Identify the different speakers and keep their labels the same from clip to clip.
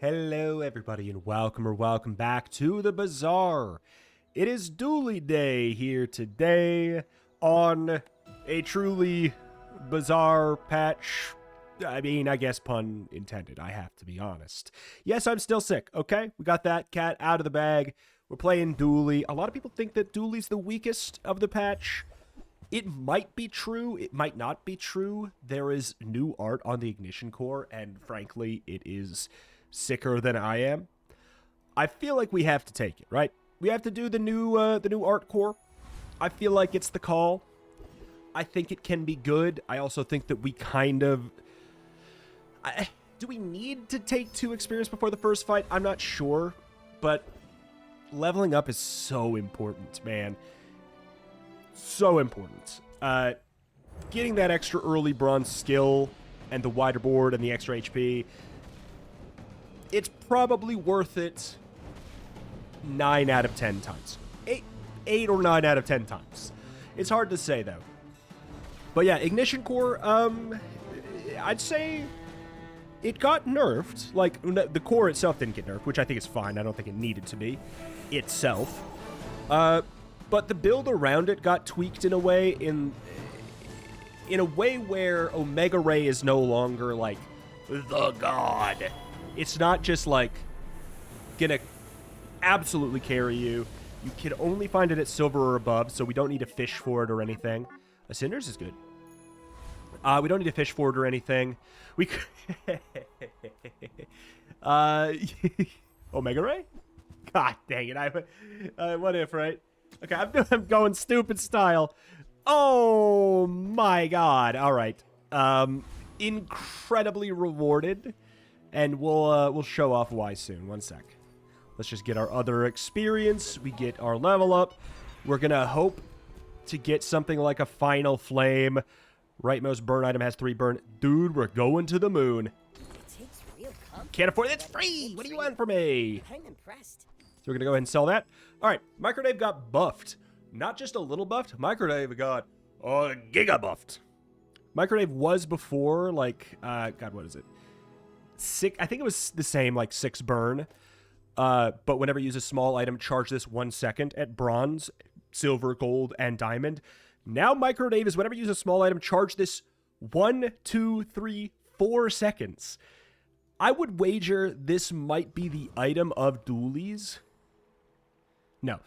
Speaker 1: Hello everybody and welcome back to the Bazaar. It is Dooley Day here today on a truly bizarre patch. I mean, I guess pun intended, I have to be honest. Yes, I'm still sick, okay? We got that cat out of the bag. We're playing Dooley. A lot of people think that Dooley's the weakest of the patch. It might be true, it might not be true. There is new art on the Ignition Core, and frankly, it is sicker than I am. I feel like we have to take it, right? We have to do the new art core. I feel like it's the call. I think it can be good. I also think that we kind of... do we need to take 2 experience before the first fight? I'm not sure, but leveling up is so important, man. So important. Getting that extra early bronze skill and the wider board and the extra HP... it's probably worth it 9 out of 10 times. 8 or 9 out of 10 times. It's hard to say, though. But yeah, Ignition Core, I'd say it got nerfed. Like, the core itself didn't get nerfed, which I think is fine. I don't think it needed to be itself. But the build around it got tweaked in a way, in a way where Omega Ray is no longer, like, the god. It's not just, like, gonna absolutely carry you. You can only find it at silver or above, so we don't need to fish for it or anything. Cinders is good. We don't need to fish for it or anything. We could... Omega Ray? God dang it. What if, right? Okay, I'm going stupid style. Oh, my God. All right. Incredibly rewarded. And we'll show off why soon. One sec. Let's just get our other experience. We get our level up. We're going to hope to get something like a Final Flame. Rightmost burn item has 3 burn. Dude, we're going to the moon. Can't afford it. It's free. What do you want from me?
Speaker 2: I'm impressed.
Speaker 1: So we're going to go ahead and sell that. All right. Microdave got buffed. Not just a little buffed. Microdave got giga buffed. Microdave was before, like, God, what is it? 6, I think it was the same, like 6 burn. But whenever you use a small item, charge this 1 second at bronze, silver, gold, and diamond. Now Microdave is whenever you use a small item, charge this 1, 2, 3, 4 seconds. I would wager this might be the item of Dooley's. No.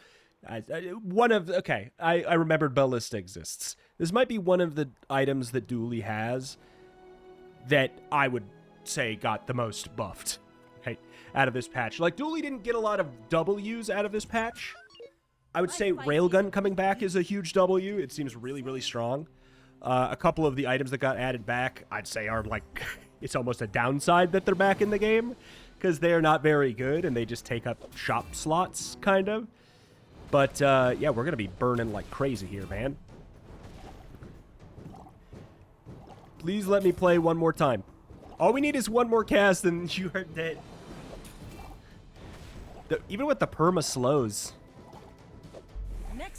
Speaker 1: Okay, I remembered Ballista exists. This might be one of the items that Dooley has that I would say got the most buffed, right, out of this patch. Like, Dooley didn't get a lot of W's out of this patch. I would say Railgun coming back is a huge W. It seems really, really strong. A couple of the items that got added back, I'd say are like, it's almost a downside that they're back in the game, because they're not very good, and they just take up shop slots, kind of. But, yeah, we're going to be burning like crazy here, man. Please let me play one more time. All we need is one more cast and you are dead. Even with the perma slows,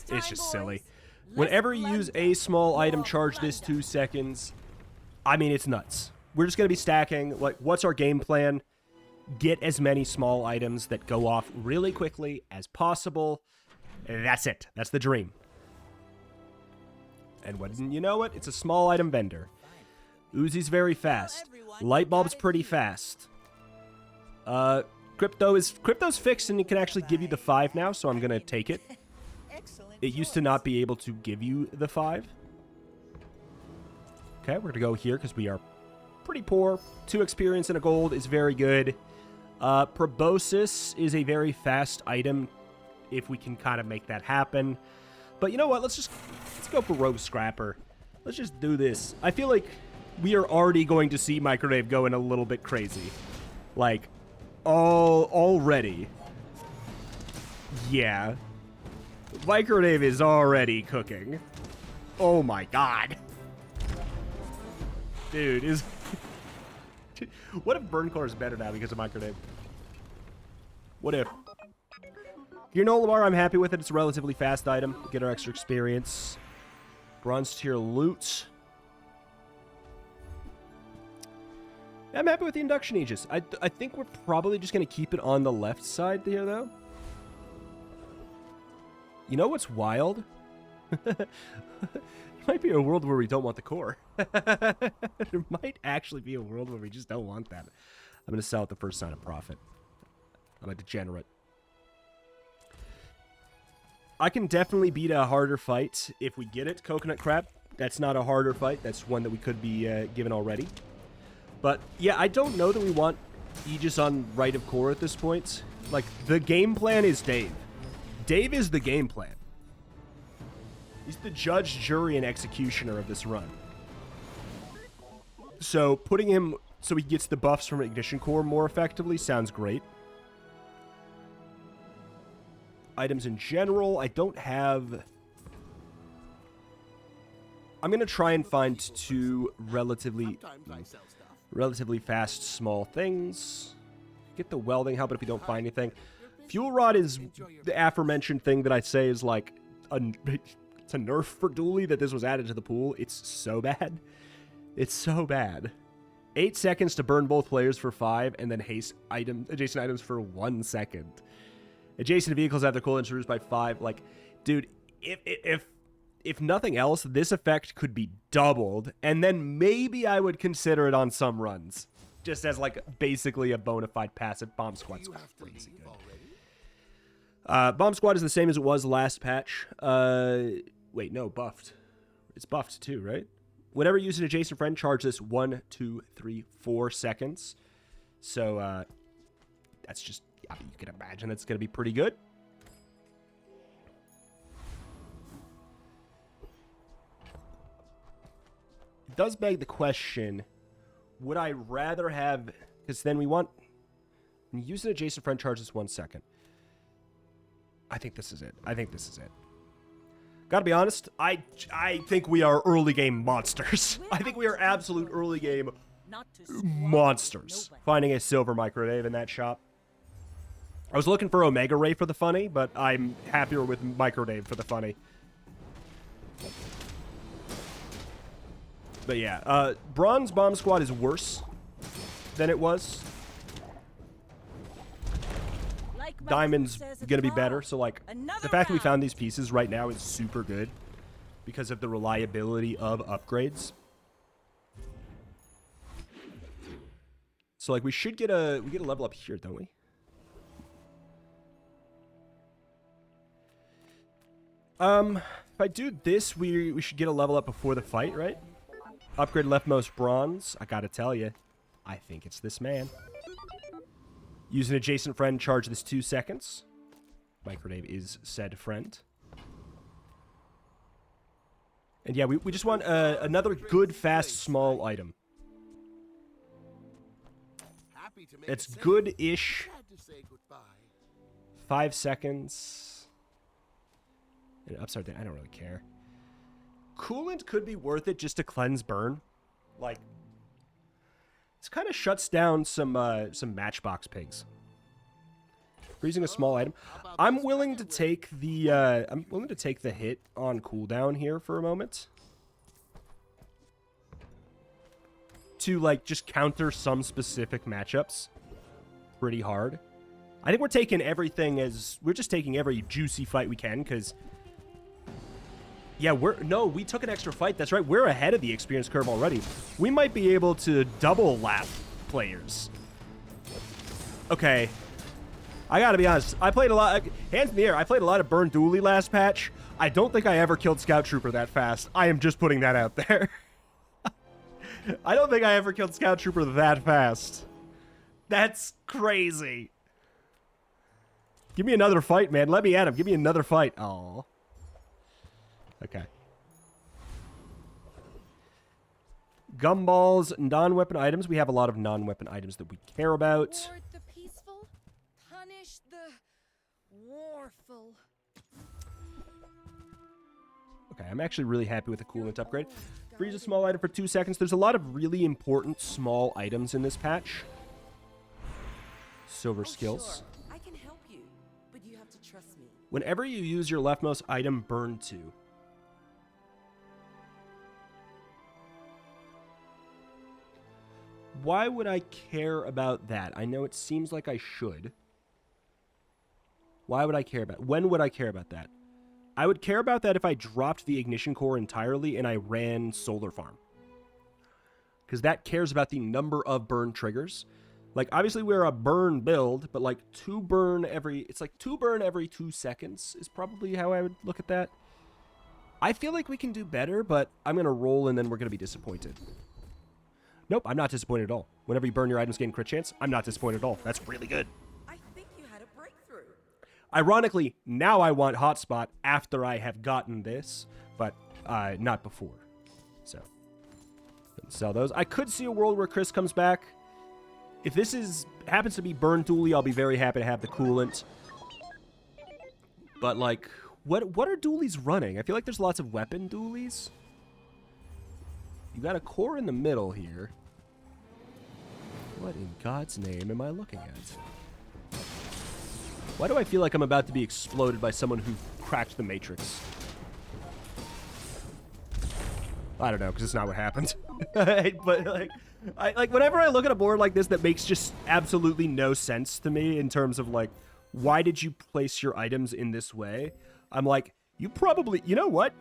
Speaker 1: it's just silly. Whenever you use a small item, charge this 2 seconds. I mean, it's nuts. We're just going to be stacking. Like, what's our game plan? Get as many small items that go off really quickly as possible. That's it. That's the dream. And you know what? It's a small item vendor. Uzi's very fast. Light Bulb's pretty fast. Crypto's fixed and it can actually give you the 5 now, so I'm gonna take it. It used to not be able to give you the 5. Okay, we're gonna go here because we are pretty poor. 2 experience and a gold is very good. Proboscis is a very fast item if we can kind of make that happen. But you know what? Let's go for Rogue Scrapper. Let's just do this. I feel like we are already going to see Microdave going a little bit crazy. Like, already. Yeah. Microdave is already cooking. Oh my god. Dude, is... What if Burn Core is better now because of Microdave? What if? Granola bar, I'm happy with it. It's a relatively fast item. Get our extra experience. Bronze tier loot. I'm happy with the induction Aegis. I think we're probably just going to keep it on the left side here, though. You know what's wild? There might be a world where we don't want the core. There might actually be a world where we just don't want that. I'm going to sell at the first sign of profit. I'm a degenerate. I can definitely beat a harder fight if we get it, Coconut Crab. That's not a harder fight. That's one that we could be given already. But, yeah, I don't know that we want Aegis on right of core at this point. Like, the game plan is Dave. Dave is the game plan. He's the judge, jury, and executioner of this run. So, putting him so he gets the buffs from Ignition Core more effectively sounds great. Items in general, I don't have... I'm going to try and find two relatively fast, small things. Get the welding, how about if we don't find anything? Fuel Rod is the aforementioned thing that I say is like it's a nerf for Dooley that this was added to the pool. It's so bad. It's so bad. 8 seconds to burn both players for 5, and then haste adjacent items for 1 second. Adjacent vehicles have their cooldown reduced by 5. Like, dude, if nothing else, this effect could be doubled, and then maybe I would consider it on some runs, just as like basically a bona fide passive. Bomb Squad's crazy good. Bomb Squad is the same as it was last patch. Wait, no, buffed. It's buffed too, right? Whenever you use an adjacent friend, charge this 1, 2, 3, 4 seconds. So that's just, yeah, you can imagine it's going to be pretty good. It does beg the question, would I rather have, because then we want, when you use an adjacent friend, charge this 1 second. I think this is it. I think this is it. Gotta be honest, I think we are early game monsters. I think we are absolute early game monsters. Finding a silver microwave in that shop. I was looking for Omega Ray for the funny, but I'm happier with microwave for the funny. But yeah, Bronze Bomb Squad is worse than it was. Diamond's gonna be better, so like the fact that we found these pieces right now is super good because of the reliability of upgrades. So like we get a level up here, don't we? If I do this, we should get a level up before the fight, right? Upgrade leftmost bronze. I gotta tell you, I think it's this man. Use an adjacent friend, charge this 2 seconds. Microwave is said friend. And yeah, we just want another good, fast, small item. It's good-ish. 5 seconds. And upside down, I don't really care. Coolant could be worth it just to cleanse burn. Like, this kind of shuts down some Matchbox pigs. Freezing a small item. I'm willing to take the hit on cooldown here for a moment. To like just counter some specific matchups pretty hard. I think we're taking everything as we're just taking every juicy fight we can because yeah, we took an extra fight. That's right. We're ahead of the experience curve already. We might be able to double lap players. Okay. I gotta be honest. I played a lot, hands in the air, I played a lot of Burn Dooley last patch. I don't think I ever killed Scout Trooper that fast. I am just putting that out there. I don't think I ever killed Scout Trooper that fast. That's crazy. Give me another fight, man. Let me at him. Give me another fight. Aww. Okay. Gumballs, non-weapon items. We have a lot of non-weapon items that we care about.
Speaker 2: Reward the peaceful, punish the warful.
Speaker 1: Okay, I'm actually really happy with the coolant upgrade. Freeze a small item for 2 seconds. There's a lot of really important small items in this patch. Silver skills.
Speaker 2: Sure. I can help you, but you have to trust me.
Speaker 1: Whenever you use your leftmost item, burn 2. why would I care about that? I know it seems like I should. Why would I care about... When would I care about that? I would care about that if I dropped the ignition core entirely and I ran Solar Farm. Because that cares about the number of burn triggers. Like, obviously we're a burn build, but like 2 burn every... It's like 2 burn every 2 seconds is probably how I would look at that. I feel like we can do better, but I'm going to roll and then we're going to be disappointed. Nope, I'm not disappointed at all. Whenever you burn your items, gain crit chance, I'm not disappointed at all. That's really good.
Speaker 2: I think you had a breakthrough.
Speaker 1: Ironically, now I want Hotspot after I have gotten this, but not before. So, sell those. I could see a world where Chris comes back. If this happens to be Burn Dooley, I'll be very happy to have the coolant. But, like, what are Doolies running? I feel like there's lots of weapon Doolies. You got a core in the middle here. What in God's name am I looking at? Why do I feel like I'm about to be exploded by someone who cracked the Matrix? I don't know, because it's not what happened. But, like, whenever I look at a board like this that makes just absolutely no sense to me in terms of, like, why did you place your items in this way? I'm like, you probably... You know what?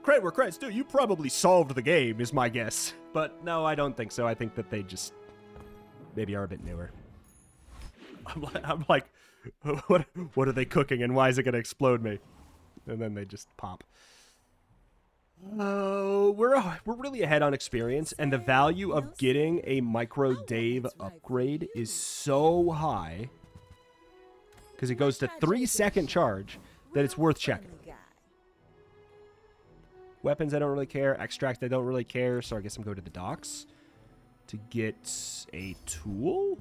Speaker 1: Credit where credit's due. You probably solved the game, is my guess. But no, I don't think so. I think that they just maybe are a bit newer. I'm like, what are they cooking and why is it going to explode me? And then they just pop. Oh, we're really ahead on experience, and the value of getting a Micro Dave upgrade is so high because it goes to 3-second charge that it's worth checking. Weapons, I don't really care. Extract, I don't really care. So I guess I'm going to the docks to get a tool.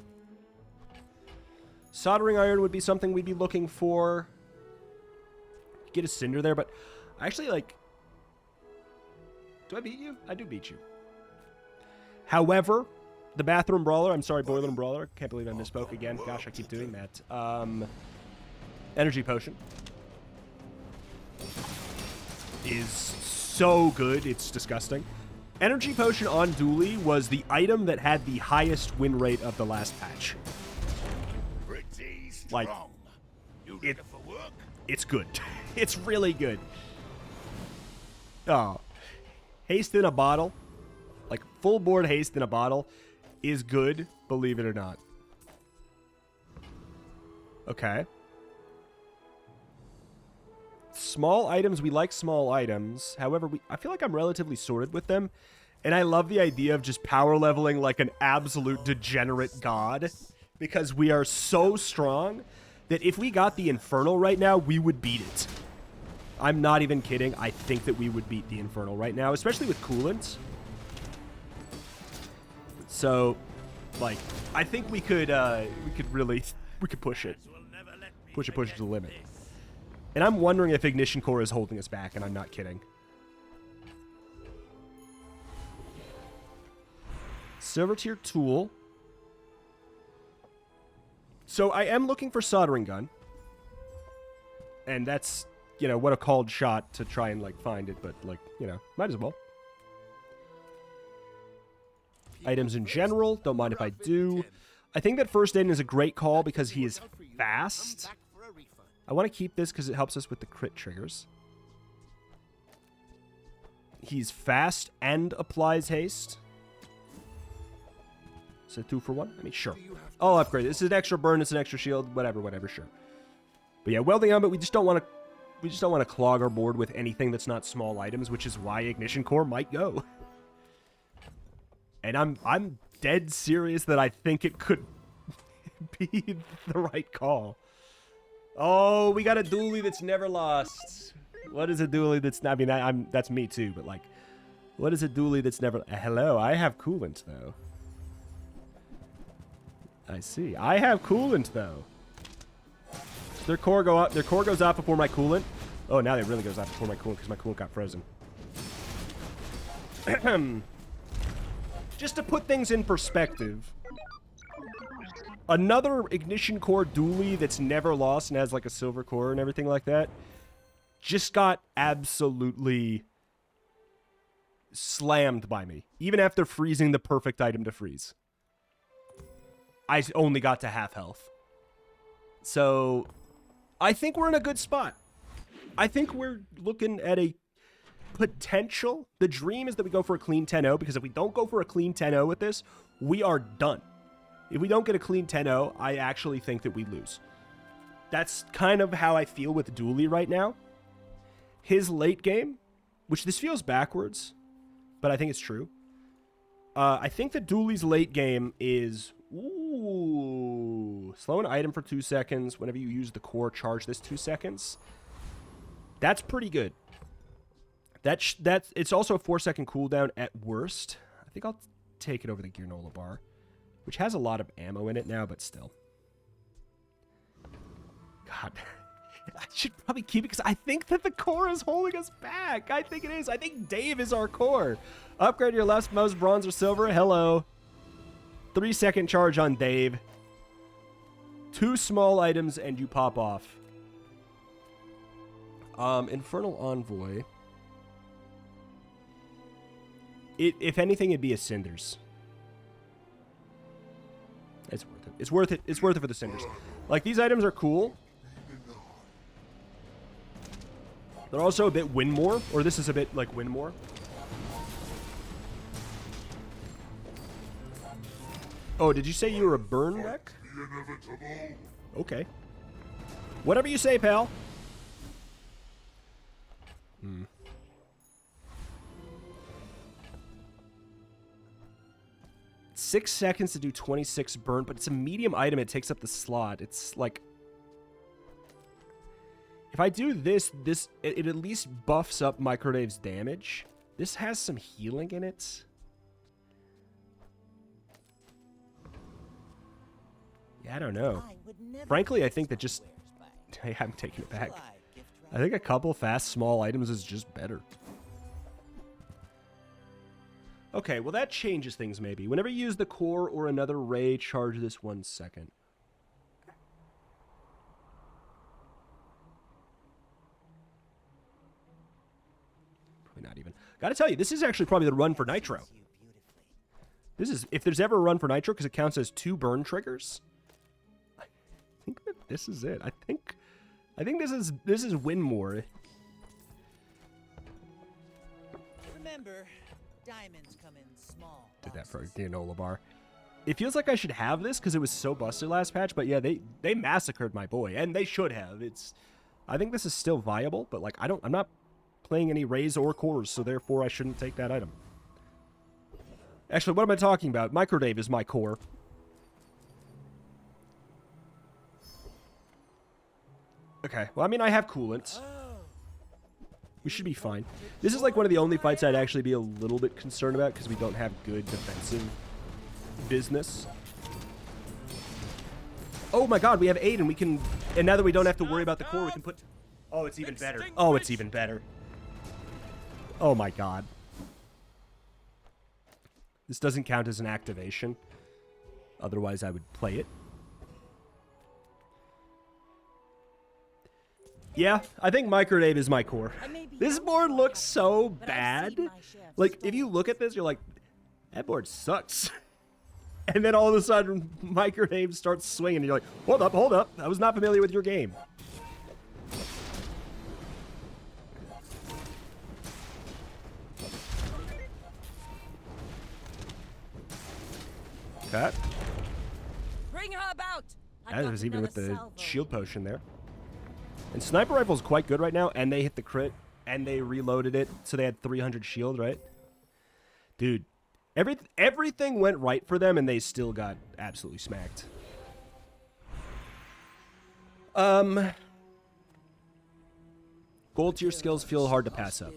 Speaker 1: Soldering iron would be something we'd be looking for. Get a cinder there, but I actually like... Do I beat you? I do beat you. However, the bathroom brawler, I'm sorry, boiler and brawler. Can't believe I misspoke again. Gosh, I keep doing that. Energy potion is so good, it's disgusting. Energy Potion on Dooley was the item that had the highest win rate of the last patch. Like, it's good. It's really good. Oh. Haste in a bottle, like full board haste in a bottle, is good, believe it or not. Okay. Small items, we like small items. However, I feel like I'm relatively sorted with them. And I love the idea of just power leveling like an absolute degenerate god. Because we are so strong that if we got the Infernal right now, we would beat it. I'm not even kidding. I think that we would beat the Infernal right now, especially with coolant. So, like, I think we could push it. Push it to the limit. And I'm wondering if Ignition Core is holding us back, and I'm not kidding. Silver tier tool. So I am looking for soldering gun. And that's, you know, what a called shot to try and, like, find it. But, like, you know, might as well. Items in general, don't mind if I do. I think that First Aid is a great call because he is fast. I want to keep this because it helps us with the crit triggers. He's fast and applies haste. So 2 for 1? I mean, sure. I'll upgrade. This is an extra burn, it's an extra shield, whatever, sure. But yeah, welding on, but we just don't want to clog our board with anything that's not small items, which is why Ignition Core might go. And I'm dead serious that I think it could be the right call. Oh, we got a Dooley that's never lost. What is a Dooley that's not... I mean, that's me too, but like... What is a Dooley that's never... Hello, I have coolant, though. I see. I have coolant, though. Their core goes out before my coolant. Oh, now it really goes out before my coolant because my coolant got frozen. Just to put things in perspective... Another Ignition Core Dooley that's never lost and has like a silver core and everything like that just got absolutely slammed by me, even after freezing the perfect item to freeze. I only got to half health. So I think we're in a good spot. I think we're looking at a potential. The dream is that we go for a clean 10-0, because if we don't go for a clean 10-0 with this, we are done. If we don't get a clean 10-0, I actually think that we lose. That's kind of how I feel with Dooley right now. His late game, which this feels backwards, but I think it's true. I think that Dooley's late game is... Ooh, slow an item for 2 seconds. Whenever you use the core, charge this 2 seconds. That's pretty good. It's also a 4-second cooldown at worst. I think I'll take it over the Granola bar, which has a lot of ammo in it now, but still. God, I should probably keep it because I think that the core is holding us back. I think it is. I think Dave is our core. Upgrade your leftmost bronze or silver. Hello. 3-second charge on Dave. 2 small items and you pop off. Infernal Envoy. If anything, it'd be a Cinders. It's worth it. It's worth it. It's worth it for the Cinders. Like, these items are cool. They're also a bit win more, or this is a bit like win more. Oh, did you say you were a burn wreck? Okay. Whatever you say, pal. 6 seconds to do 26 burn, but it's a medium item. It takes up the slot. It's like... If I do this, it at least buffs up Microdave's damage. This has some healing in it. Yeah, I don't know. Frankly, I think that just... I'm taking it back. I think a couple fast small items is just better. Okay, well that changes things maybe. Whenever you use the core or another ray, charge this 1 second. Probably not even. Gotta tell you, this is actually probably the run for Nitro. This is, if there's ever a run for Nitro, because it counts as 2 burn triggers. I think that this is it. I think this is win more.
Speaker 3: Remember, diamonds come in small.
Speaker 1: Did that for a Granola bar. It feels like I should have this because it was so busted last patch, but yeah, they massacred my boy, and they should have. I think this is still viable, but like I'm not playing any rays or cores, so therefore I shouldn't take that item. Actually, what am I talking about? Microdave is my core. Okay, well, I mean, I have coolant. We should be fine. This is like one of the only fights I'd actually be a little bit concerned about because we don't have good defensive business. Oh my god, we have 8 and we can... And now that we don't have to worry about the core, we can put... Oh, it's even better. Oh, it's even better. Oh my god. This doesn't count as an activation. Otherwise, I would play it. Yeah, I think Microdave is my core. This board looks so bad. Like, if you look at this, you're like, that board sucks. And then all of a sudden, Microdave starts swinging, and you're like, hold up, hold up. I was not familiar with your game. Okay.
Speaker 2: Bring her about.
Speaker 1: That was even with the shield potion there. And Sniper Rifle's quite good right now, and they hit the crit, and they reloaded it, so they had 300 shield, right? Dude, everything went right for them, and they still got absolutely smacked. Gold tier skills feel hard to pass up.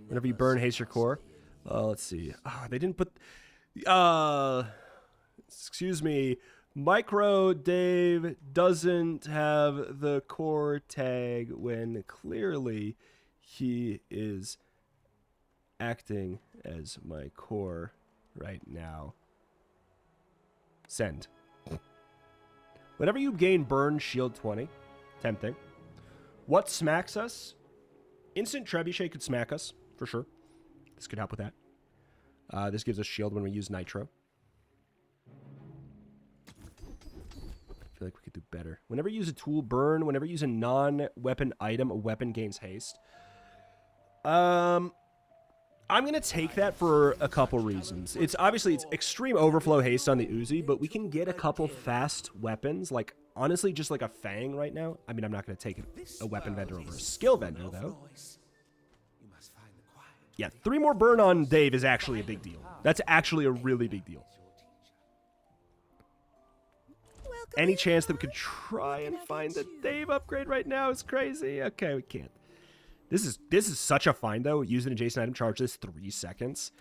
Speaker 1: Whenever you burn, haste your core. Let's see. They didn't put... excuse me. Micro Dave doesn't have the core tag when clearly he is acting as my core right now. Send. Whenever you gain burn shield 20, tempting. What smacks us? Instant Trebuchet could smack us, for sure. This could help with that. This gives us shield when we use Nitro. feel like we could do better. Whenever you use a tool, burn. Whenever you use a non-weapon item, a weapon gains haste. I'm going to take that for a couple reasons. It's obviously, it's extreme overflow haste on the Uzi, but we can get a couple fast weapons. Like, honestly, just like a Fang right now. I mean, I'm not going to take a weapon vendor over a skill vendor, though. Yeah, 3 more burn on Dave is actually a big deal. That's actually a really big deal. Any chance that we could try and find a Dave upgrade right now is crazy. Okay, we can't. This is such a find, though. Use an adjacent item, charge this 3 seconds.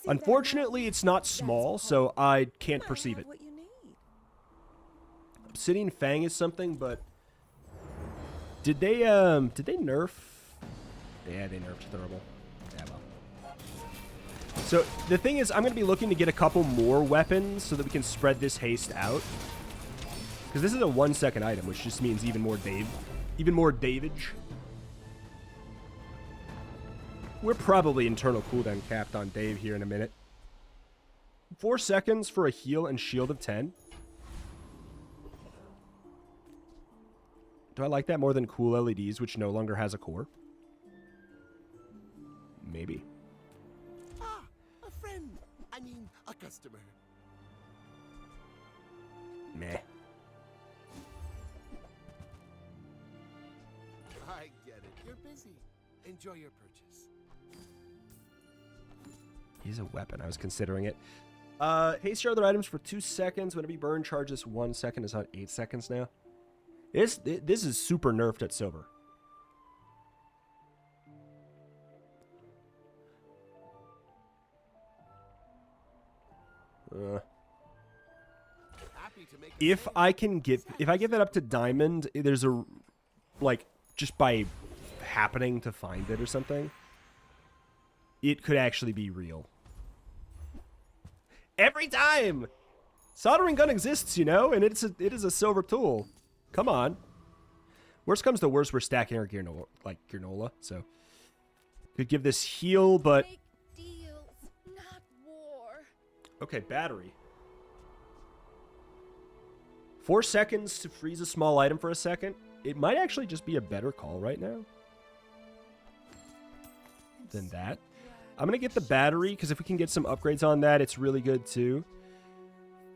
Speaker 1: Unfortunately, it's not small, so I can't perceive it. Obsidian Fang is something, but did they nerf? Yeah, they nerfed Throwbo. Yeah, well. So the thing is, I'm going to be looking to get a couple more weapons so that we can spread this haste out. Because this is a 1-second item, which just means even more Davage. We're probably internal cooldown capped on Dave here in a minute. 4 seconds for a heal and shield of 10. Do I like that more than cool LEDs, which no longer has a core? Maybe.
Speaker 4: Ah, a friend. I mean, a customer.
Speaker 1: Meh.
Speaker 4: I get it. You're busy. Enjoy your purchase.
Speaker 1: He's a weapon. I was considering it. Haste your other items for 2 seconds. Whenever you burn, charge this 1 second. It's on 8 seconds now. This is super nerfed at silver. If I get that up to diamond, there's a, like, just by happening to find it or something, it could actually be real. Every time! Soldering gun exists, you know, and it is a silver tool. Come on. Worst comes to worst, we're stacking our Gearnola, so could give this heal, but
Speaker 2: Make deals, not war.
Speaker 1: okay, battery. 4 seconds to freeze a small item for a second. It might actually just be a better call right now than that. I'm going to get the battery, because if we can get some upgrades on that, it's really good too.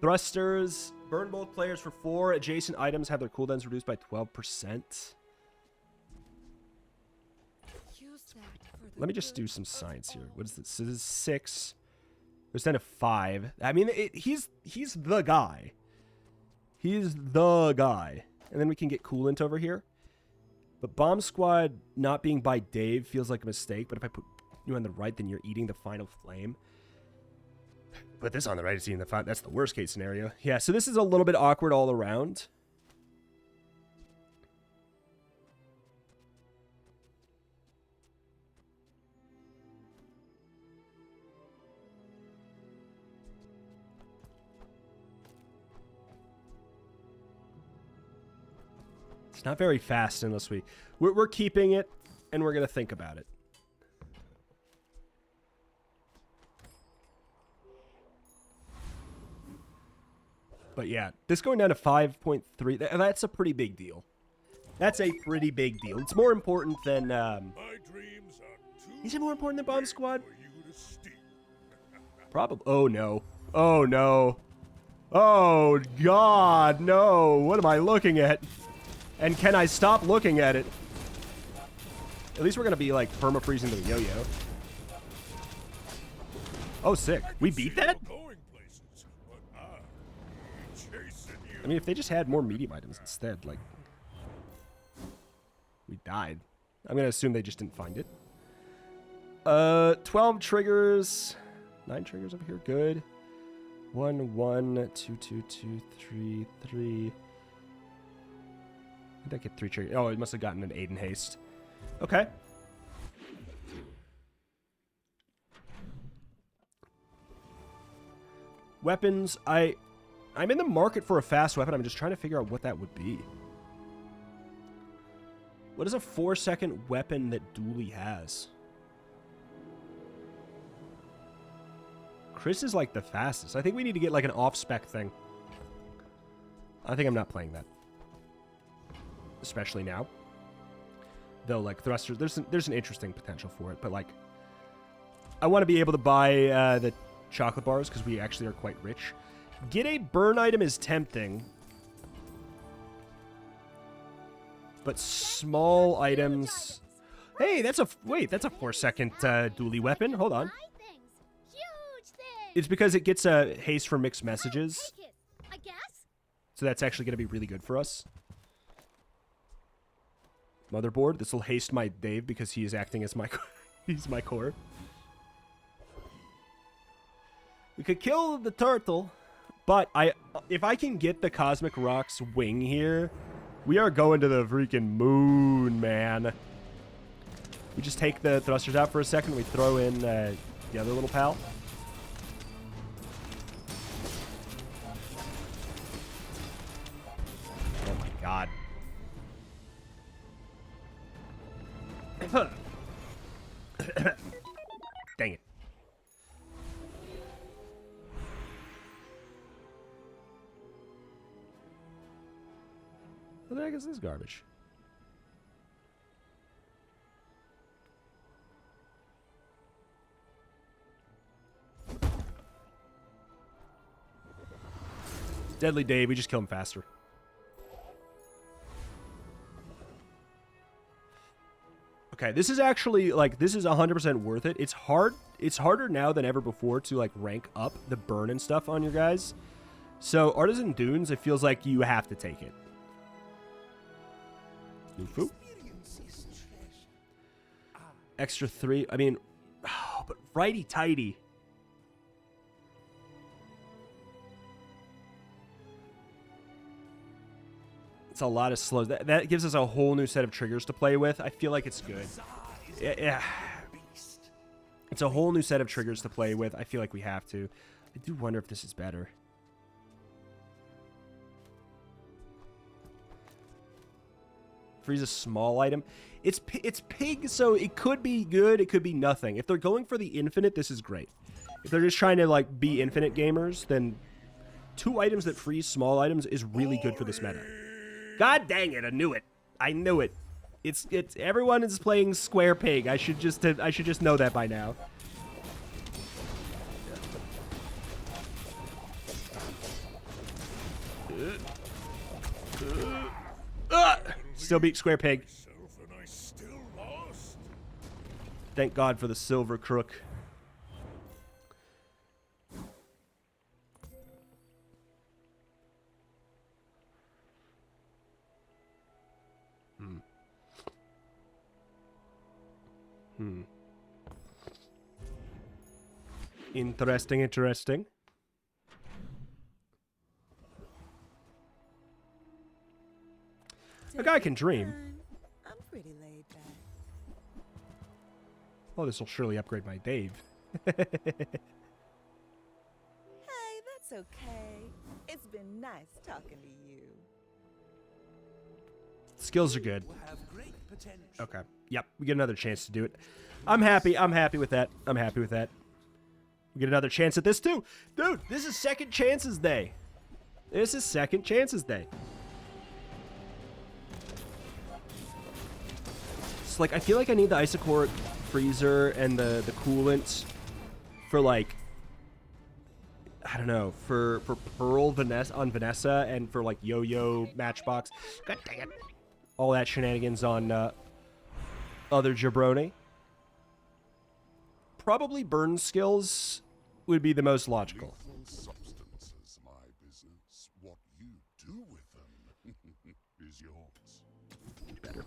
Speaker 1: Thrusters. Burn both players for 4. Adjacent items have their cooldowns reduced by 12%. Let me just do some science here. What is this? So this is 6. There's down to 5. I mean, he's the guy. He's the guy. And then we can get coolant over here. But Bomb Squad not being by Dave feels like a mistake. But if I put you on the right, then you're eating the final flame. Put this on the right, it's eating the final. That's the worst case scenario. Yeah, so this is a little bit awkward all around. It's not very fast unless we're keeping it, and we're going to think about it. But yeah, this going down to 5.3, that's a pretty big deal. That's a pretty big deal. It's more important than, is it more important than Bomb Squad? Probably. Oh, no. Oh, no. Oh, God, no. What am I looking at? And can I stop looking at it? At least we're going to be, like, perma-freezing the yo-yo. Oh, sick. We beat that? I mean, if they just had more medium items instead, like, we died. I'm going to assume they just didn't find it. 12 triggers. 9 triggers over here. Good. 1, 1, 2, 2, 2, 3, 3. Did I get 3 triggers? Oh, it must have gotten an 8 in haste. Okay. Weapons. I'm in the market for a fast weapon. I'm just trying to figure out what that would be. What is a 4-second weapon that Dooley has? Chris is like the fastest. I think we need to get like an off-spec thing. I think I'm not playing that. Especially now. Though, like, thrusters, there's an interesting potential for it. But, like, I want to be able to buy the chocolate bars because we actually are quite rich. Get a burn item is tempting. But small items... Hey, that's a 4-second Dooley weapon. Hold on. It's because it gets a haste for mixed messages. So that's actually going to be really good for us. Motherboard. This will haste my Dave because he is acting as my he's my core. We could kill the turtle, but if I can get the Cosmic Rock's wing here, we are going to the freaking moon, man. We just take the thrusters out for a second. We throw in the other little pal. Oh my god. Dang it. What the heck is this garbage? Deadly Dave, we just kill him faster. Okay, this is actually, like, this is 100% worth it. It's hard. It's harder now than ever before to, like, rank up the burn and stuff on your guys. So, Artisan Dunes, it feels like you have to take it. Nufu. Extra 3. I mean, oh, but righty-tighty. It's a lot of slows. That gives us a whole new set of triggers to play with. I feel like it's good. Yeah. It's a whole new set of triggers to play with. I feel like we have to. I do wonder if this is better. Freeze a small item. It's pig, so it could be good. It could be nothing. If they're going for the infinite, this is great. If they're just trying to, like, be infinite gamers, then 2 items that freeze small items is really good for this meta. God dang it, I knew it. I knew it. It's everyone is playing Square Pig. I should just know that by now. Still beat Square Pig. Thank God for the silver crook. Interesting, interesting. A guy can dream.
Speaker 3: I'm pretty laid back.
Speaker 1: Oh, this will surely upgrade my Dave.
Speaker 3: Hey, that's okay. It's been nice talking to you.
Speaker 1: Skills are good. Okay. Yep, we get another chance to do it. I'm happy. I'm happy with that. I'm happy with that. We get another chance at this too. Dude, this is second chances day. This is second chances day. It's like, I feel like I need the Isocore freezer and the coolant for, like, I don't know, for Pearl Vanessa on Vanessa and for, like, Yo-Yo Matchbox. God dang it. All that shenanigans on other jabroni. Probably burn skills would be the most logical.
Speaker 5: Substances, my business. What you do with them is yours.
Speaker 1: Better.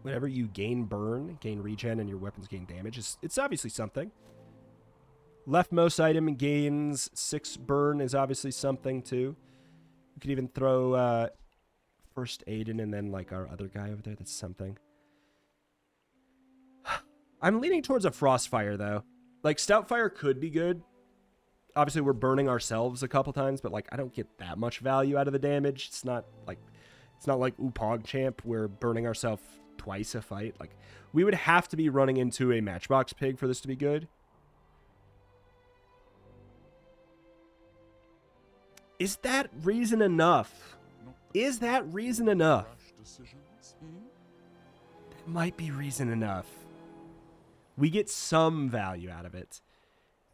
Speaker 1: Whenever you gain burn, gain regen, and your weapons gain damage, it's obviously something. Leftmost item gains 6 burn is obviously something too. You could even throw first aid in and then, like, our other guy over there. That's something. I'm leaning towards a Frostfire, though. Like, Stoutfire could be good. Obviously, we're burning ourselves a couple times, but, like, I don't get that much value out of the damage. It's not like PogChamp, where burning ourselves twice a fight. Like, we would have to be running into a Matchbox Pig for this to be good. Is that reason enough? Is that reason enough?
Speaker 5: Rash decisions?
Speaker 1: That might be reason enough. We get some value out of it.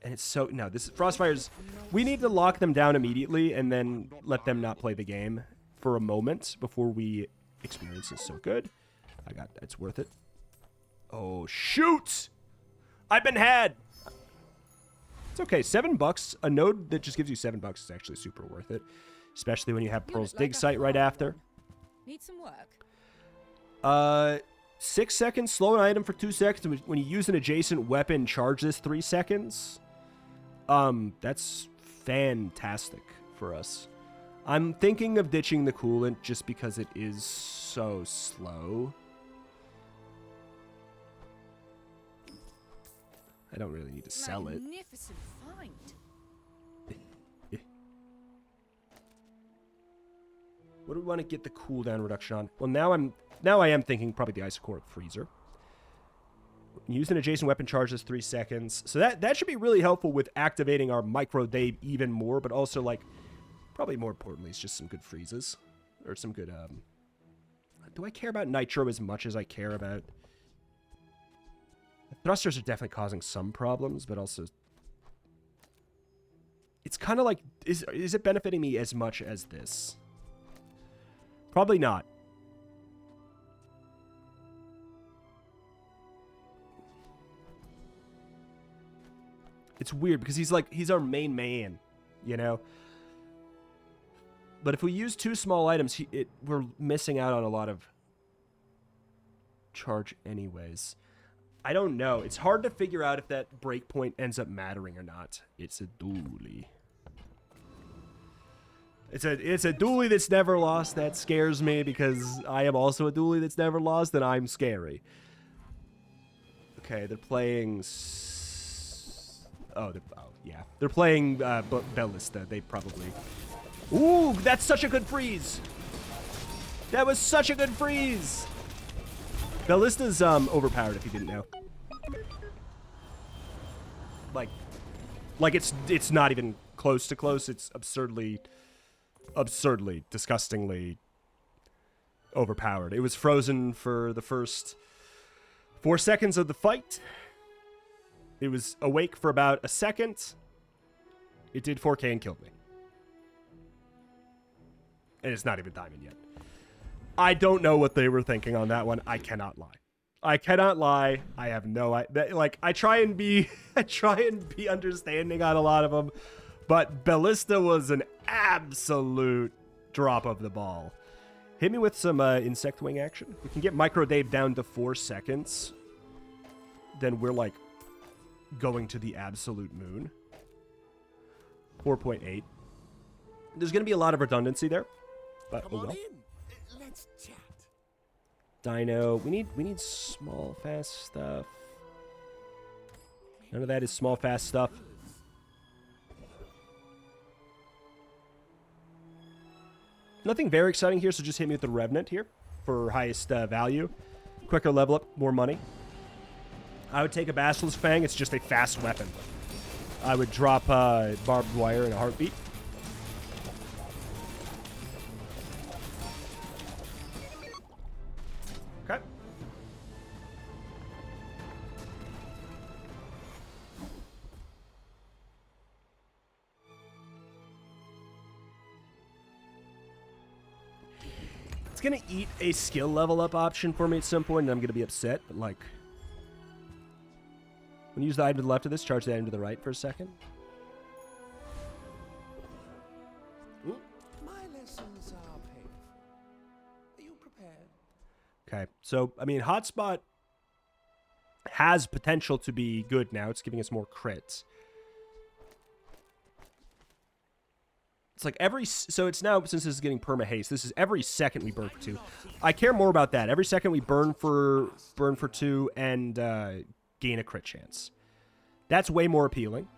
Speaker 1: And it's so... No, this is... Frostfire's... We need to lock them down immediately and then let them not play the game for a moment before we experience this. So good. I got... It's worth it. Oh, shoot! I've been had! It's okay. $7. A node that just gives you $7 is actually super worth it. Especially when you have Pearl's dig site right after.
Speaker 2: Need some work.
Speaker 1: 6 seconds, slow an item for 2 seconds. When you use an adjacent weapon, charge this 3 seconds. That's fantastic for us. I'm thinking of ditching the coolant just because it is so slow. I don't really need to sell it.
Speaker 2: Magnificent find.
Speaker 1: What do we want to get the cooldown reduction on? Well, now I am thinking probably the Isochoric Freezer. Use an adjacent weapon, charge this 3 seconds. So that should be really helpful with activating our micro Dave even more, but also, like, probably more importantly, it's just some good freezes. Or some good, Do I care about Nitro as much as I care about... The thrusters are definitely causing some problems, but also... It's kind of like... Is it benefiting me as much as this? Probably not. It's weird because he's our main man, you know? But if we use 2 small items, we're missing out on a lot of charge anyways. I don't know. It's hard to figure out if that breakpoint ends up mattering or not. It's a Dooley. It's a Dooley that's never lost. That scares me because I am also a Dooley that's never lost, and I'm scary. Okay, they're playing... yeah. They're playing Ballista. They probably... Ooh, that's such a good freeze! That was such a good freeze! Ballista's overpowered, if you didn't know. Like it's not even close to close. It's absurdly, disgustingly overpowered. It was frozen for the first 4 seconds of the fight. It was awake for about a second. It did 4K and killed me. And it's not even diamond yet. I don't know what they were thinking on that one. I cannot lie. I cannot lie. I have no idea. Like, I try and be understanding on a lot of them, but Ballista was an absolute drop of the ball. Hit me with some insect wing action. We can get Micro Dave down to 4 seconds. Then we're like going to the absolute moon. 4.8. There's going to be a lot of redundancy there, but
Speaker 4: Come
Speaker 1: oh
Speaker 4: on
Speaker 1: well.
Speaker 4: in. Let's chat.
Speaker 1: Dino. We need small, fast stuff. None of that is small, fast stuff. Nothing very exciting here, so just hit me with the Revenant here for highest value. Quicker level up, more money. I would take a Basilisk Fang. It's just a fast weapon. I would drop barbed wire in a heartbeat. Okay. It's going to eat a skill level up option for me at some point, and I'm going to be upset, but like... When you use the item to the left of this, charge the item to the right for a second.
Speaker 4: My lessons are painful. Are you prepared?
Speaker 1: Okay, so, I mean, Hotspot has potential to be good now. It's giving us more crits. It's like so it's now, since this is getting perma-haste, this is every second we burn for 2. I care more about that. Every second we burn for 2 and gain a crit chance. That's way more appealing.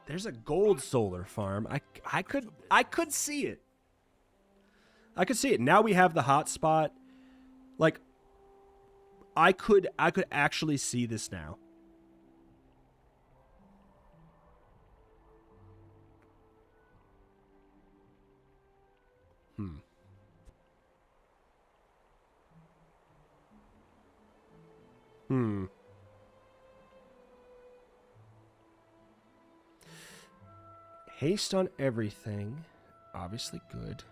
Speaker 1: There's a gold solar farm. I could see it. I could see it. Now we have the hotspot. Like, I could actually see this now. Haste on everything. Obviously good.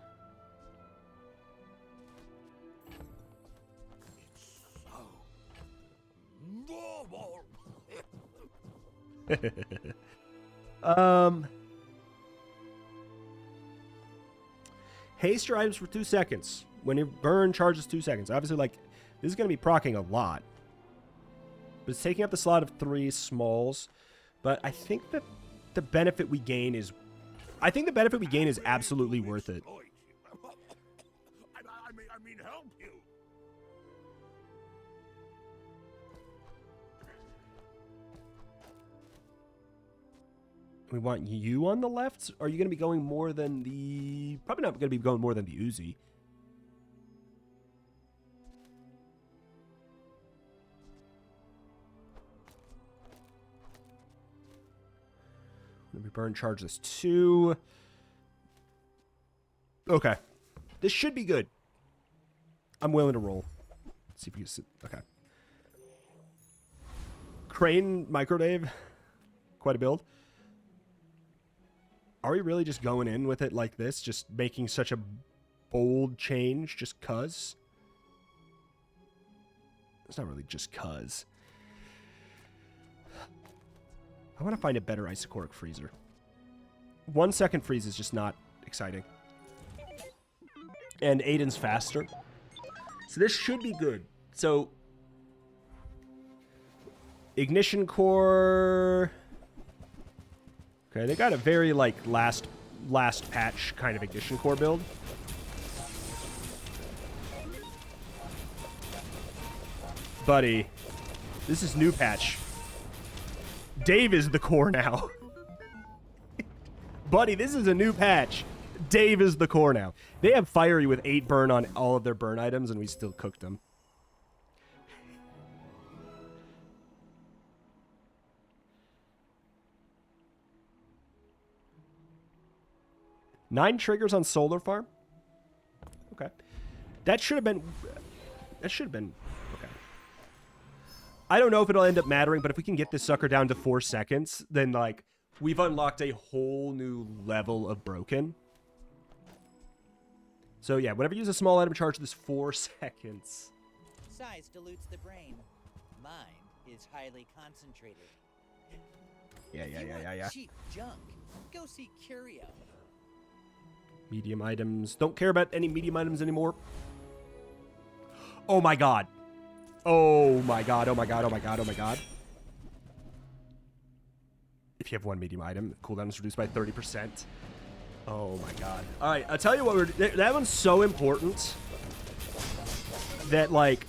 Speaker 1: Haste your items for 2 seconds. When you burn, charges 2 seconds. Obviously, like, this is going to be proccing a lot. But it's taking up the slot of 3 smalls. But I think that the benefit we gain is... I think the benefit we gain is absolutely worth it.
Speaker 4: I mean, help you.
Speaker 1: We want you on the left? Are you going to be going more than the... Probably not going to be going more than the Uzi. Let me burn charge this 2. Okay. This should be good. I'm willing to roll. Let's see if we can sit. Okay. Crane microdave. Quite a build. Are we really just going in with it like this? Just making such a bold change just cuz? It's not really just cuz. I want to find a better isochoric freezer. 1 second freeze is just not exciting. And Aiden's faster. So this should be good. So ignition core. Okay, they got a very like last patch kind of ignition core build. Buddy, this is new patch. Dave is the core now. Buddy, this is a new patch. Dave is the core now. They have Fiery with 8 burn on all of their burn items, and we still cooked them. Nine triggers on Solar Farm? Okay. That should have been... Okay. I don't know if it'll end up mattering, but if we can get this sucker down to 4 seconds, then, like, we've unlocked a whole new level of broken. So, yeah, whenever you use a small item charge, this 4 seconds.
Speaker 6: Size dilutes the brain. Mind is highly concentrated.
Speaker 1: Yeah.
Speaker 6: Cheap junk. Go see Curio.
Speaker 1: Medium items. Don't care about any medium items anymore. Oh my god. Oh my god. If you have 1 medium item, cooldown is reduced by 30%. Oh my god. Alright, I'll tell you what that one's so important that, like,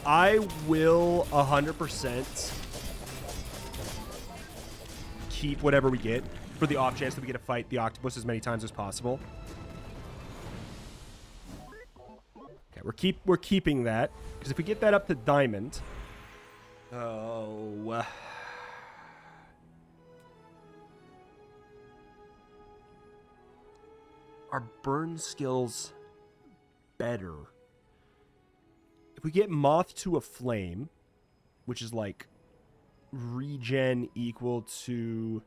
Speaker 1: I will 100% keep whatever we get for the off chance that we get to fight the octopus as many times as possible. Okay, we're keeping that, because if we get that up to diamond, our burn skills better. If we get moth to a flame, which is like regen equal to...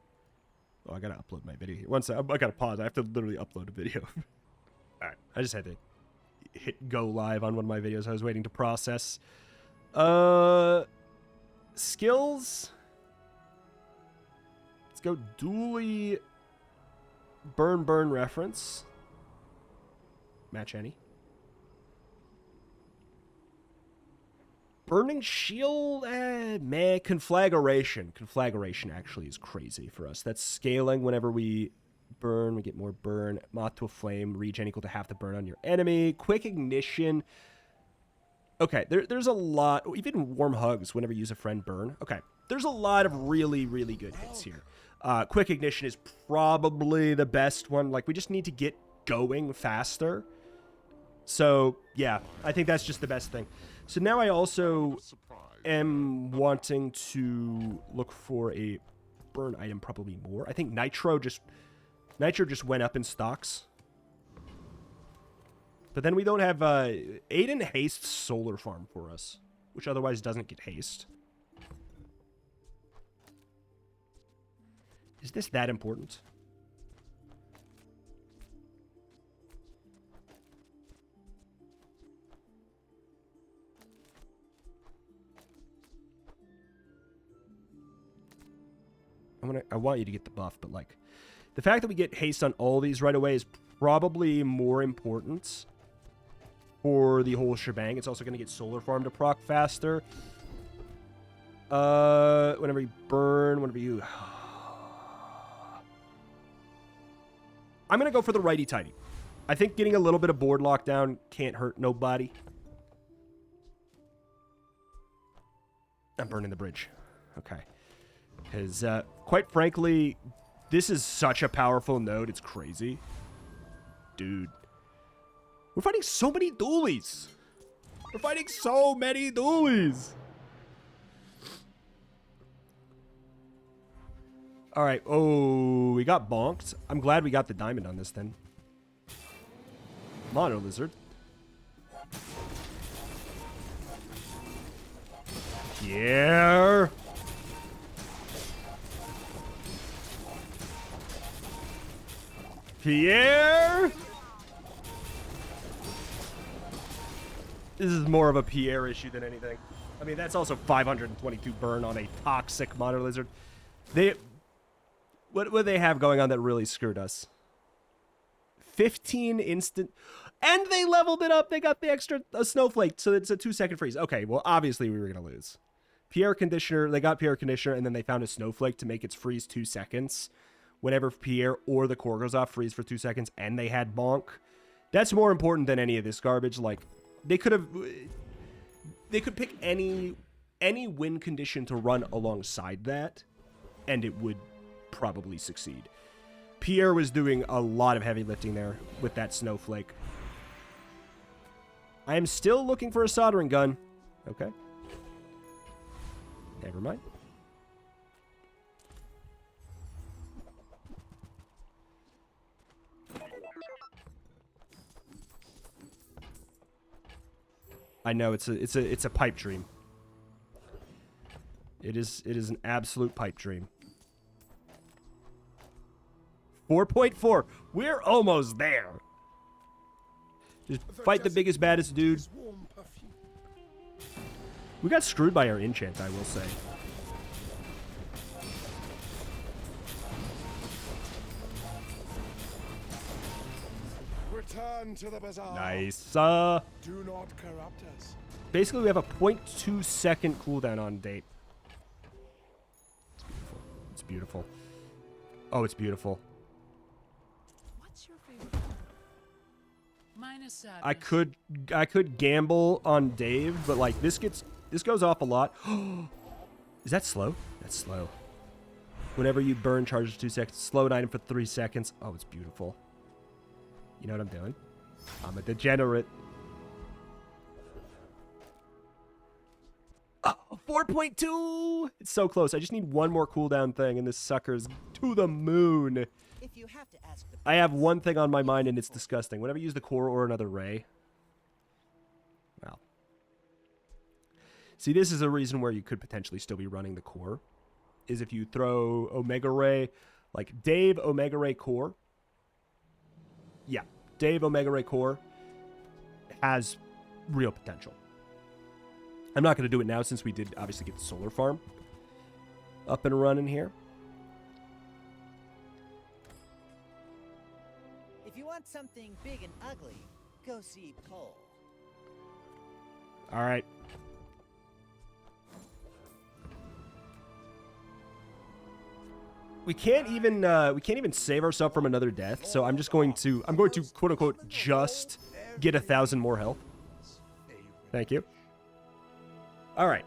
Speaker 1: Oh, I gotta upload my video here. One second, I gotta pause. I have to literally upload a video. Alright, I just had to hit go live on one of my videos. I was waiting to process. Skills. Let's go Dooley. Burn reference. Match any. Burning shield, meh. Conflagration. Conflagration actually is crazy for us. That's scaling whenever we burn. We get more burn. Moth to a flame. Regen equal to half the burn on your enemy. Quick ignition. Okay, there's a lot. Even warm hugs whenever you use a friend burn. Okay, there's a lot of really, really good hits here. Quick ignition is probably the best one. Like, we just need to get going faster. So, yeah, I think that's just the best thing. So now I also am wanting to look for a burn item, probably more. I think Nitro just went up in stocks. But then we don't have Aiden Haste's solar farm for us, which otherwise doesn't get haste. Is this that important? I want you to get the buff, but like the fact that we get haste on all these right away is probably more important for the whole shebang. It's also going to get solar farm to proc faster. Whenever you burn, whenever you... I'm going to go for the righty-tighty. I think getting a little bit of board lockdown can't hurt nobody. I'm burning the bridge. Okay. Because, quite frankly, this is such a powerful node. It's crazy. Dude. We're fighting so many Doolies. We're fighting so many Doolies. All right. Oh, we got bonked. I'm glad we got the diamond on this then. Mono lizard. Yeah. Pierre. This is more of a Pierre issue than anything. I mean, that's also 522 burn on a toxic Mono lizard. What would they have going on that really screwed us? 15 instant... And they leveled it up. They got the extra snowflake, so it's a 2-second freeze. Okay, well, obviously we were going to lose. Pierre Conditioner, they got Pierre Conditioner, and then they found a snowflake to make its freeze 2 seconds. Whenever Pierre or the core goes off, freeze for 2 seconds, and they had bonk. That's more important than any of this garbage. Like, they could pick any win condition to run alongside that, and it would probably succeed. Pierre was doing a lot of heavy lifting there with that snowflake. I am still looking for a soldering gun. Okay. Never mind. I know it's a pipe dream. It is an absolute pipe dream. 4.4. We're almost there. Just fight the biggest, baddest dude. We got screwed by our enchant, I will say.
Speaker 4: Return to the bazaar.
Speaker 1: Nice.
Speaker 4: Do not corrupt us.
Speaker 1: Basically, we have a 0.2 second cooldown on date. It's beautiful. It's beautiful. Oh, it's beautiful.
Speaker 2: What's your favorite? Mine is sadness.
Speaker 1: I could gamble on Dave, but like this goes off a lot. Is that slow? That's slow. Whenever you burn, charges 2 seconds. Slow an item for 3 seconds. Oh, it's beautiful. You know what I'm doing? I'm a degenerate. Oh, 4.2! It's so close. I just need one more cooldown thing, and this sucker's to the moon.
Speaker 6: If you have to ask the
Speaker 1: I have one thing on my mind, and it's disgusting. Whenever you use the core or another ray. Well. See, this is a reason where you could potentially still be running the core. Is if you throw Omega Ray, like Dave Omega Ray core. Yeah, Dave Omega Ray core has real potential. I'm not going to do it now since we did obviously get the solar farm up and running here.
Speaker 6: If you want something big and ugly, go see Cole.
Speaker 1: All right. We can't even save ourselves from another death. So I'm going to quote unquote just get 1,000 more health. Thank you. All right.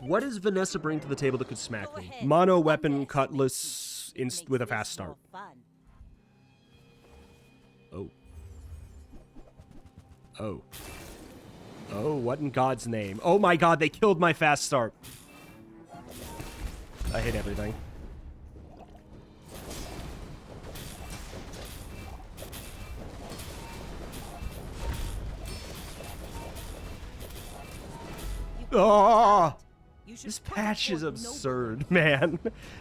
Speaker 1: What does Vanessa bring to the table that could smack me? Mono weapon, cutlass, with a fast start. Oh. Oh. Oh, what in God's name? Oh my God, they killed my fast start. I hate everything. Oh! This patch is absurd, man.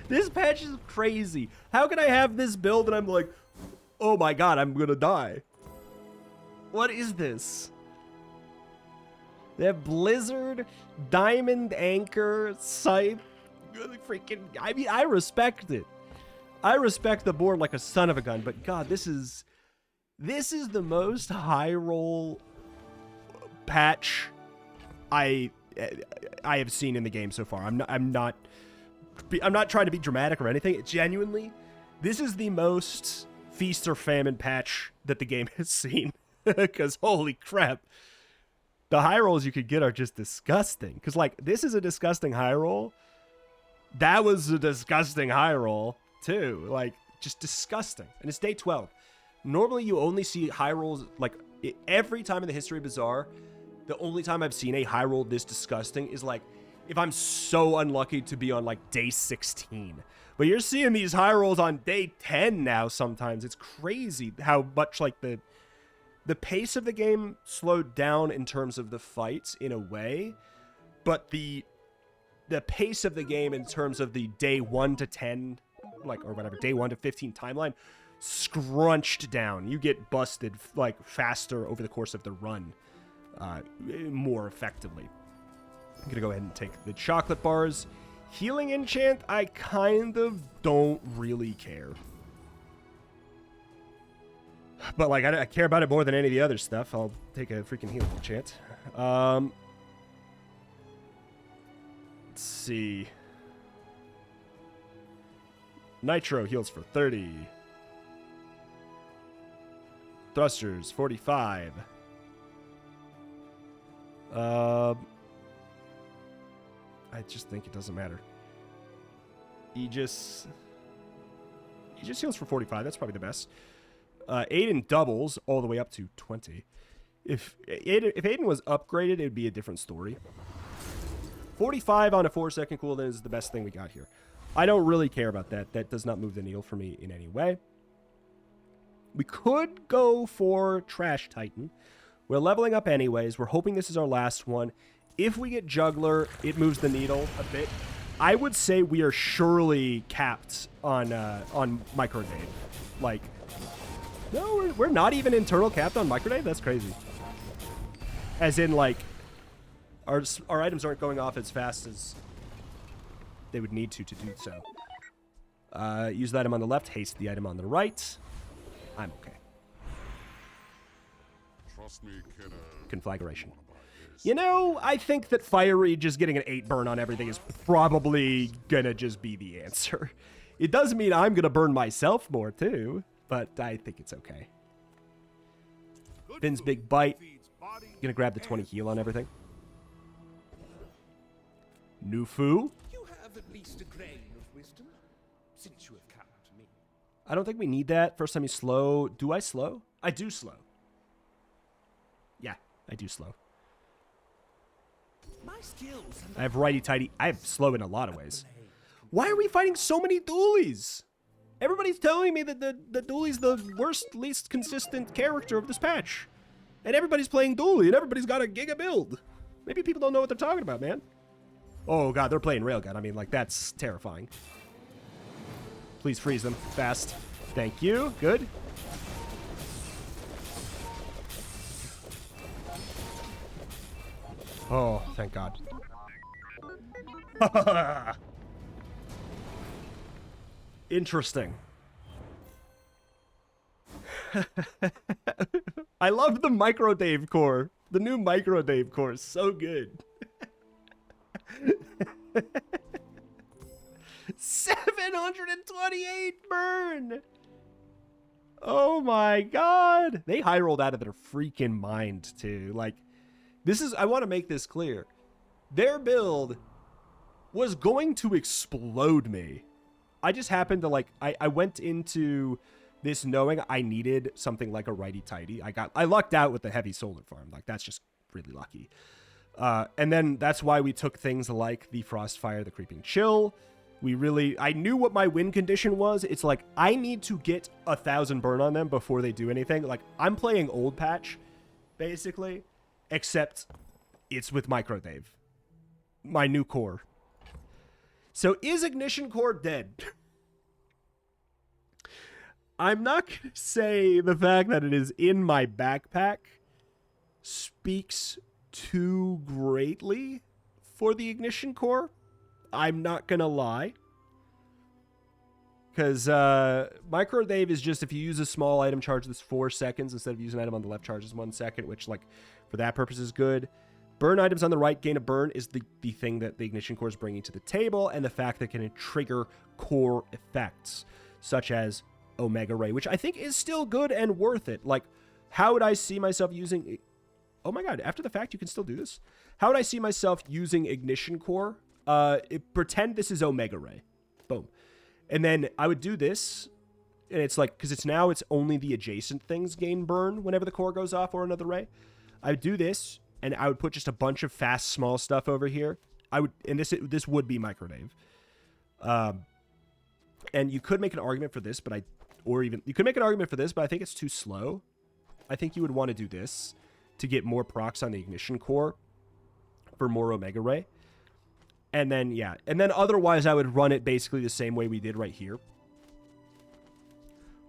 Speaker 1: This patch is crazy. How can I have this build and I'm like, oh my God, I'm gonna die? What is this? They have Blizzard, Diamond Anchor, Scythe, freaking, I mean, I respect it. I respect the board like a son of a gun, but God, this is the most high roll patch I have seen in the game so far. I'm not trying to be dramatic or anything. Genuinely, this is the most feast or famine patch that the game has seen. Because holy crap, the high rolls you could get are just disgusting. Because like this is a disgusting high roll. That was a disgusting high roll too. Like just disgusting. And it's day 12. Normally you only see high rolls like every time in the history of Bazaar. The only time I've seen a high roll this disgusting is like if I'm so unlucky to be on like day 16. But you're seeing these high rolls on day 10 now sometimes. It's crazy how much like the pace of the game slowed down in terms of the fights in a way, but the pace of the game in terms of the day 1 to 10, like, or whatever, day 1 to 15 timeline scrunched down. You get busted like faster over the course of the run. More effectively. I'm gonna go ahead and take the chocolate bars. Healing enchant, I kind of don't really care. But like, I care about it more than any of the other stuff. I'll take a freaking healing enchant. Let's see. Nitro heals for 30. Thrusters, 45. I just think it doesn't matter. Aegis heals for 45. That's probably the best. Aiden doubles all the way up to 20. If Aiden was upgraded, it would be a different story. 45 on a 4-second cooldown is the best thing we got here. I don't really care about that. That does not move the needle for me in any way. We could go for Trash Titan. We're leveling up anyways. We're hoping this is our last one. If we get Juggler, it moves the needle a bit. I would say we are surely capped on Microdave. Like, no, we're not even internal capped on Microdave? That's crazy. As in, like, our items aren't going off as fast as they would need to do so. Use the item on the left, haste the item on the right. I'm okay.
Speaker 5: Trust me, kiddo.
Speaker 1: Conflagration. You know, I think that Fiery just getting an 8 burn on everything is probably gonna just be the answer. It does mean I'm gonna burn myself more too, but I think it's okay. Finn's big bite. Gonna grab the 20 heal on everything. Nufu.
Speaker 4: You have at least a grain of wisdom, since you have come to me.
Speaker 1: I don't think we need that. First time you slow. Do I slow? I do slow. Yeah, I do slow.
Speaker 4: My skills.
Speaker 1: I have righty-tighty. I have slow in a lot of ways. Why are we fighting so many Doolies? Everybody's telling me that the Dooley's the worst, least consistent character of this patch. And everybody's playing Dooley, and everybody's got a giga build. Maybe people don't know what they're talking about, man. Oh, God, they're playing Railgun. I mean, like, that's terrifying. Please freeze them fast. Thank you. Good. Oh, thank God. Interesting. I love the Microdave core. The new Microdave core is so good. 728 burn! Oh my God. They high rolled out of their freaking mind too. Like, this is, I want to make this clear. Their build was going to explode me. I just happened to like, I went into this knowing I needed something like a righty-tighty. I lucked out with the heavy solar farm. Like, that's just really lucky. And then that's why we took things like the Frostfire, the Creeping Chill. I knew what my win condition was. It's like, I need to get 1,000 burn on them before they do anything. Like, I'm playing old patch, basically, except it's with Microdave, my new core. So is Ignition Core dead? I'm not going to say the fact that it is in my backpack speaks too greatly for the Ignition Core. I'm not going to lie. Because Microdave is just, if you use a small item, charge this 4 seconds instead of using an item on the left, charges 1 second, which, like, for that purpose is good. Burn items on the right, gain a burn is the thing that the Ignition Core is bringing to the table, and the fact that it can trigger core effects, such as Omega Ray, which I think is still good and worth it. Like, how would I see myself using... Oh my god, after the fact, you can still do this? How would I see myself using Ignition Core? Pretend this is Omega Ray. Boom. And then I would do this, and it's like, because it's only the adjacent things gain burn whenever the core goes off or another ray. I would do this, and I would put just a bunch of fast, small stuff over here. And this would be Microdave. And you could make an argument for this, you could make an argument for this, but I think it's too slow. I think you would want to do this to get more procs on the Ignition Core for more Omega Ray. And then, yeah. And then otherwise, I would run it basically the same way we did right here.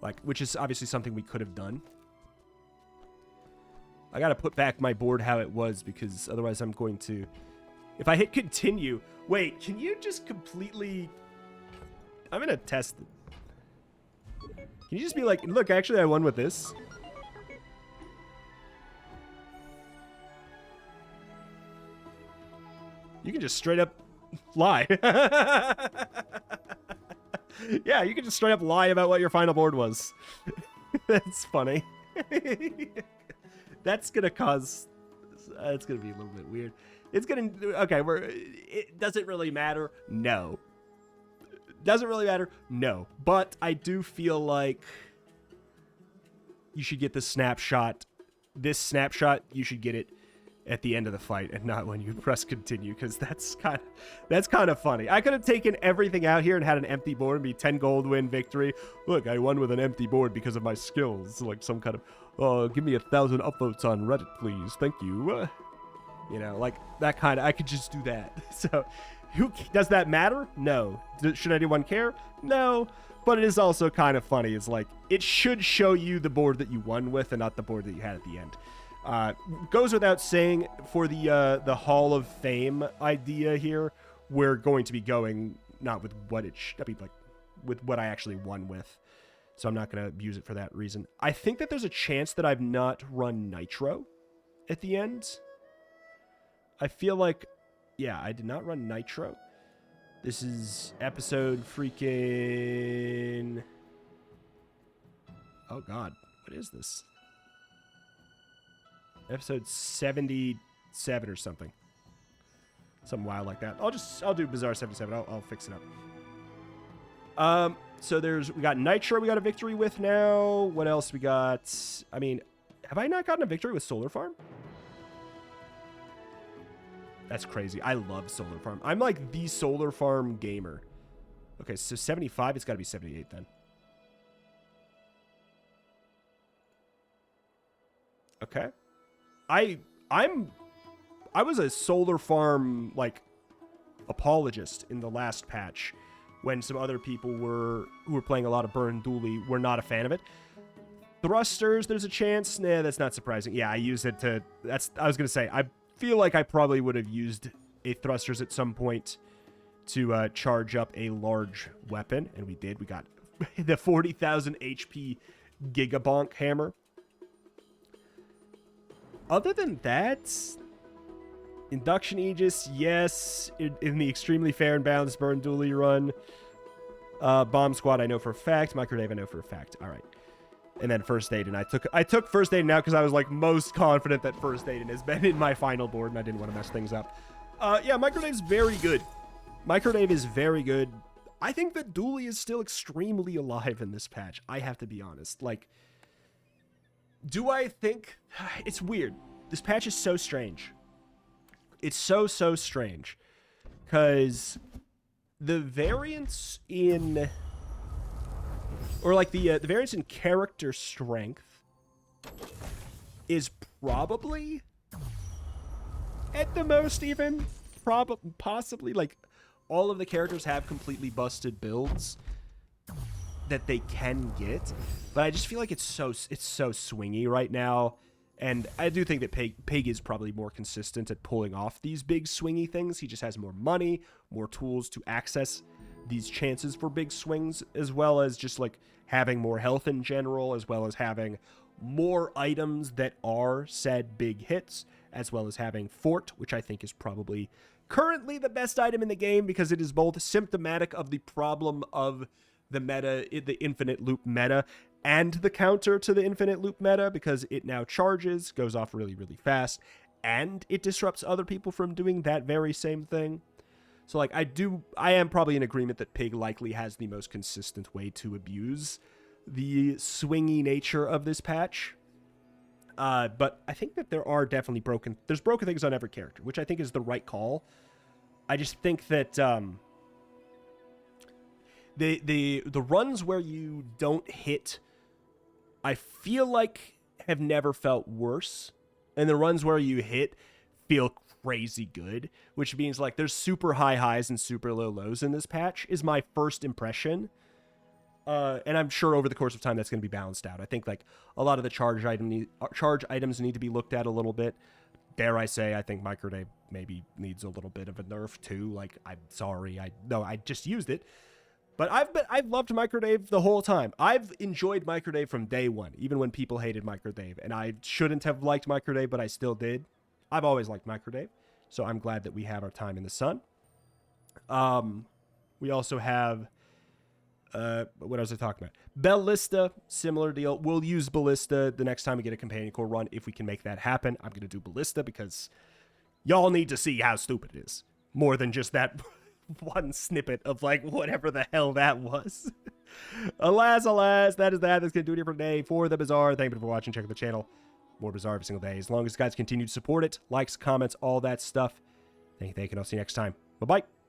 Speaker 1: Like, which is obviously something we could have done. I got to put back my board how it was, because otherwise I'm going to... If I hit continue... Wait, can you just completely... I'm going to test it. Can you just be like, look, actually I won with this? You can just straight up lie. Yeah, you can just straight up lie about what your final board was. That's funny. That's gonna cause... it's gonna be a little bit weird. It's gonna... Okay, does it really matter? No. Does it really matter? No. But I do feel like you should get the snapshot. This snapshot, you should get it at the end of the fight and not when you press continue, because that's kind of funny. I could have taken everything out here and had an empty board and be 10 gold win victory. Look, I won with an empty board because of my skills. Like some kind of, give me 1,000 upvotes on Reddit, please. Thank you. You know, like that kind of, I could just do that. So does that matter? No. Should anyone care? No. But it is also kind of funny. It's like, it should show you the board that you won with and not the board that you had at the end. Goes without saying, for the Hall of Fame idea here, we're going to be going not with what it should be, like with what I actually won with. So I'm not going to use it for that reason. I think that there's a chance that I've not run Nitro at the end. I feel like, yeah, I did not run Nitro. This is episode freaking... Oh God, what is this? Episode 77 or something. Something wild like that. I'll do Bazaar 77. I'll fix it up. So we got Nitro we got a victory with now. What else we got? I mean, have I not gotten a victory with Solar Farm? That's crazy. I love Solar Farm. I'm like the Solar Farm gamer. Okay, so 75, it's got to be 78 then. Okay. I was a Solar Farm, like, apologist in the last patch when some other people who were playing a lot of Burn Dooley were not a fan of it. Thrusters, there's a chance. Nah, that's not surprising. Yeah, I used it to... I was going to say, I feel like I probably would have used a Thrusters at some point to charge up a large weapon, and we did. We got the 40,000 HP Gigabonk hammer. Other than that, Induction Aegis, yes, in the extremely fair and balanced Burn Dooley run. Bomb Squad, I know for a fact. Microdave, I know for a fact. All right. And then First Aid, and I took First Aid now because I was like most confident that First Aid has been in my final board, and I didn't want to mess things up. Yeah, Microdave's very good. Microdave is very good. I think that Dooley is still extremely alive in this patch. I have to be honest. Like, do I think... It's weird. This patch is so strange. It's so strange. Because the variance in... Or, like, the variance in character strength is probably, at the most even, possibly, like, all of the characters have completely busted builds that they can get, but I just feel like it's so swingy right now, and I do think that Pig is probably more consistent at pulling off these big swingy things. He just has more money, more tools to access these chances for big swings, as well as just like having more health in general, as well as having more items that are said big hits, as well as having Fort, which I think is probably currently the best item in the game because it is both symptomatic of the problem of the meta, the infinite loop meta, and the counter to the infinite loop meta, because it now charges, goes off really fast, and it disrupts other people from doing that very same thing. So, like, I am probably in agreement that Pig likely has the most consistent way to abuse the swingy nature of this patch. But I think that there are definitely broken things on every character, which I think is the right call. I just think that the runs where you don't hit, I feel like have never felt worse, and the runs where you hit feel crazy good, which means like there's super high highs and super low lows in this patch is my first impression. And I'm sure over the course of time that's going to be balanced out. I think like a lot of the charge items need to be looked at a little bit. Dare I say, I think Microdave maybe needs a little bit of a nerf too. Like, I'm sorry, I just used it, but I've loved Microdave the whole time. I've enjoyed Microdave from day one, even when people hated Microdave, and I shouldn't have liked Microdave, but I still did. I've always liked Microdave, so I'm glad that we have our time in the sun. We also have, what was I talking about? Ballista, similar deal. We'll use Ballista the next time we get a Companion Core run, if we can make that happen. I'm going to do Ballista because y'all need to see how stupid it is. More than just that one snippet of, like, whatever the hell that was. alas, that is that. That's going to do it here for today for the Bazaar. Thank you for watching. Check out the channel. More Bazaar every single day. As long as you guys continue to support it, likes, comments, all that stuff. Thank you, and I'll see you next time. Bye-bye.